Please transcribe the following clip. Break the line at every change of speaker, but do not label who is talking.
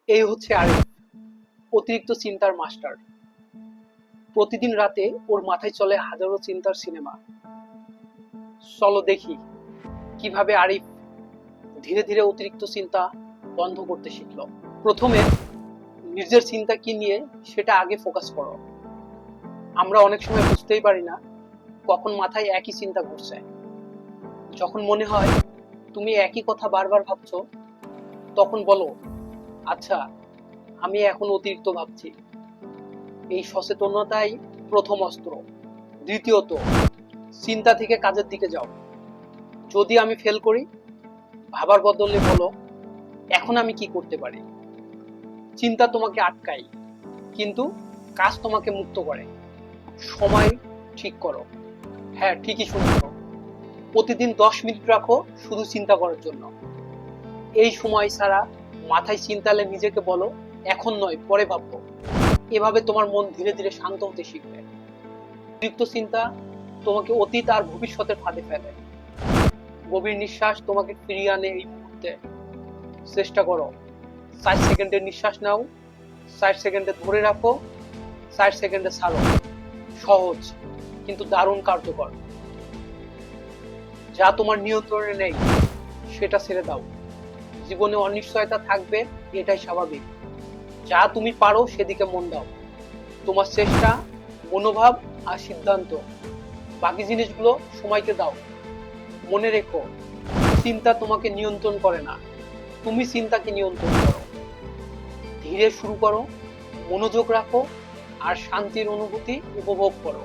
এই হচ্ছে আরিফ, অতিরিক্ত চিন্তার মাস্টার। প্রতিদিন রাতে ওর মাথায় চলে হাজারো চিন্তার সিনেমা। চলো দেখি কিভাবে আরিফ ধীরে ধীরে অতিরিক্ত চিন্তা বন্ধ করতে শিখলো। প্রথমে নিজের চিন্তা কি নিয়ে সেটা আগে ফোকাস করো। আমরা অনেক সময় বুঝতেই পারি না কখন মাথায় একই চিন্তা ঘুরছে। যখন মনে হয় তুমি একই কথা বারবার ভাবছো, তখন বলো, আচ্ছা, আমি এখন অতিরিক্ত ভাবছি। এই সচেতনতাই প্রথম অস্ত্র। দ্বিতীয়ত, চিন্তা থেকে কাজের দিকে যাও। যদি আমি ফেল করি, ভাবার বদলে বলো, এখন আমি কি করতে পারি। চিন্তা তোমাকে আটকায়, কিন্তু কাজ তোমাকে মুক্ত করে। সময় ঠিক করো। হ্যাঁ, ঠিকই শুনছো। প্রতিদিন 10 মিনিট রাখো শুধু চিন্তা করার জন্য। এই সময় ছাড়া মাথায় চিন্তা এলে নিজেকে বলো, এখন নয়, পরে ভাববো। এভাবে তোমার মন ধীরে ধীরে শান্ত হতে শিখবে। অতিরিক্ত চিন্তা তোমাকে অতীত আর ভবিষ্যতের ফাঁদে ফেলে। গভীর নিঃশ্বাস তোমাকে ফিরিয়ে আনে এই মুহূর্তে। চেষ্টা করো, 4 সেকেন্ডের নিঃশ্বাস নাও, 4 সেকেন্ডে ধরে রাখো, 4 সেকেন্ডে ছাড়ো। সহজ কিন্তু দারুণ কার্যকর। যা তোমার নিয়ন্ত্রণে নেই সেটা ছেড়ে দাও। জীবনে অনিশ্চয়তা থাকবে, এটাই স্বাভাবিক। যা তুমি পারো সেদিকে মন দাও। তোমার চেষ্টা, মনোভাব আর সিদ্ধান্ত, বাকি জিনিসগুলো সময়কে দাও। মনে রেখো, চিন্তা তোমাকে নিয়ন্ত্রণ করে না, তুমি চিন্তাকে নিয়ন্ত্রণ করো। ধীরে শুরু করো, মনোযোগ রাখো আর শান্তির অনুভূতি উপভোগ করো।